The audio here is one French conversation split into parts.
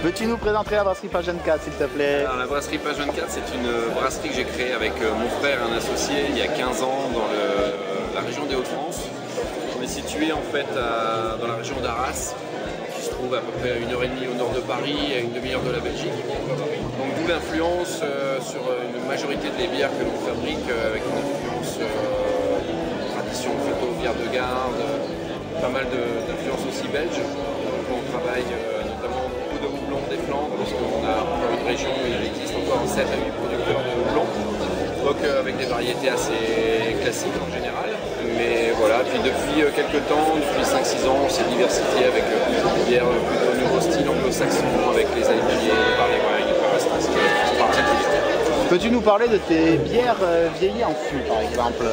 Peux-tu nous présenter la brasserie Page 24, s'il te plaît? Alors, la brasserie Page 24, c'est une brasserie que j'ai créée avec mon frère, un associé, il y a 15 ans dans la région des Hauts-de-France. On est situé en fait dans la région d'Arras, qui se trouve à peu près à 1h30 au nord de Paris et à une demi-heure de la Belgique. Donc d'où l'influence sur une majorité des bières que l'on fabrique, avec une influence tradition photo, bière de garde, pas mal d'influences aussi belges. Donc on travaille notamment beaucoup de houblon des Flandres, parce qu'on a une région où il existe encore 7 à 8 producteurs de houblon. Donc avec des variétés assez classiques en général. Mais voilà, puis depuis quelques temps, depuis 5-6 ans, on s'est diversifié avec des bières plutôt nouveau style anglo-saxon, avec les IPA, les barley wine, c'est particulier. Peux-tu nous parler de tes bières vieillies en fût, par exemple?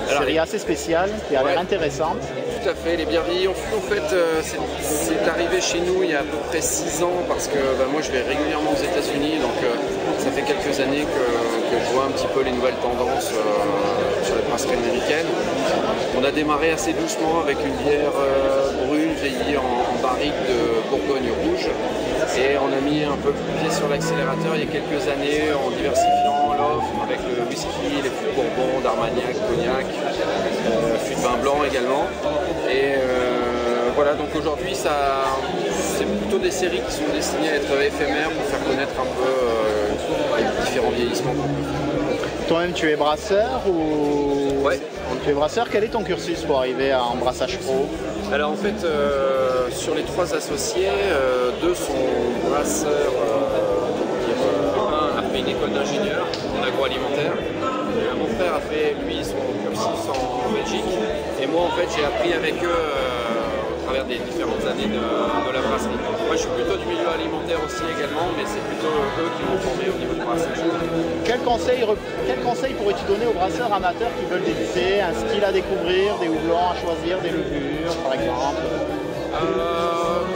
Série assez spéciale, qui a l'air intéressante. Tout à fait, les bières vieillies en fût, en fait, c'est arrivé chez nous il y a à peu près 6 ans, parce que moi je vais régulièrement aux États-Unis, donc ça fait quelques années que je vois un petit peu les nouvelles tendances sur les brasseries américaines. On a démarré assez doucement avec une bière brune vieillie en barrique de Bourgogne rouge, et on a mis un peu le pied sur l'accélérateur il y a quelques années en diversifiant l'offre avec le whisky, les fûts de Bourbon, d'Armagnac, Cognac, fûts de vin blanc également. Et voilà, donc aujourd'hui c'est plutôt des séries qui sont destinées à être éphémères pour faire connaître un peu les différents vieillissements. Toi-même tu es brasseur ou... Ouais. Tu es brasseur, quel est ton cursus pour arriver en brassage pro? Alors en fait, sur les 3 associés, 2 sont brasseurs, un a fait une école d'ingénieur en agroalimentaire, mon frère a fait lui son cursus en Belgique, et moi en fait j'ai appris avec eux au travers des différentes années de la brasserie. Moi je suis plutôt du milieu alimentaire aussi également, mais c'est plutôt eux qui m'ont formé au niveau du brassage. Quel conseil pourrais-tu donner aux brasseurs amateurs qui veulent débuter, un style à découvrir, des houblons à choisir, des levures par exemple?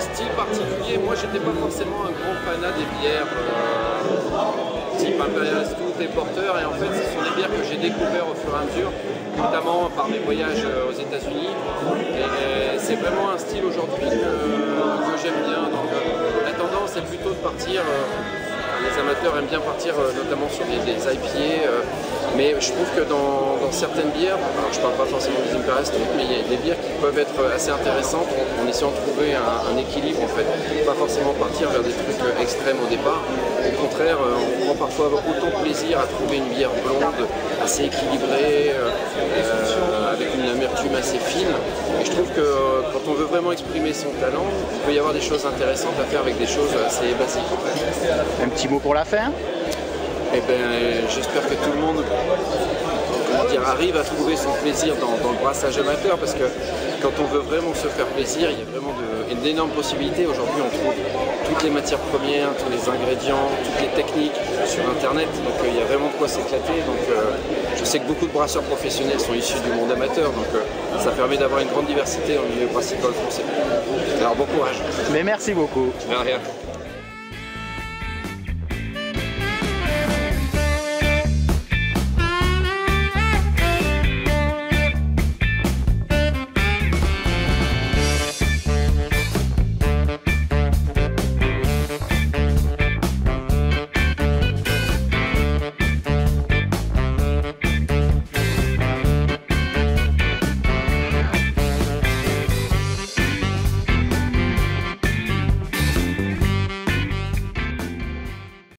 Style particulier, moi j'étais pas forcément un grand fanat des bières type Imperial Stout et Porter, et en fait ce sont des bières que j'ai découvertes au fur et à mesure, notamment par mes voyages aux États-Unis, et c'est vraiment un style aujourd'hui que j'aime bien. Donc la tendance est plutôt de partir, les amateurs aiment bien partir notamment sur des IPA, mais je trouve que dans certaines bières, alors je parle pas forcément des Imperial Stout, mais il y a des bières qui peuvent être assez intéressantes en essayant de trouver un équilibre en fait, pas forcément partir vers des trucs extrêmes au départ. Au contraire, on prend parfois autant de plaisir à trouver une bière blonde assez équilibrée, avec une amertume assez fine. Et je trouve que quand on veut vraiment exprimer son talent, il peut y avoir des choses intéressantes à faire avec des choses assez basiques. Un petit mot pour la fin? Eh ben, j'espère que tout le monde arrive à trouver son plaisir dans le brassage amateur, parce que quand on veut vraiment se faire plaisir, il y a vraiment d'énormes possibilités. Aujourd'hui, on trouve toutes les matières premières, tous les ingrédients, toutes les techniques sur Internet. Donc il y a vraiment de quoi s'éclater. Donc je sais que beaucoup de brasseurs professionnels sont issus du monde amateur. Donc ça permet d'avoir une grande diversité dans le milieu brassicole français. Alors bon courage. Mais merci beaucoup. De rien.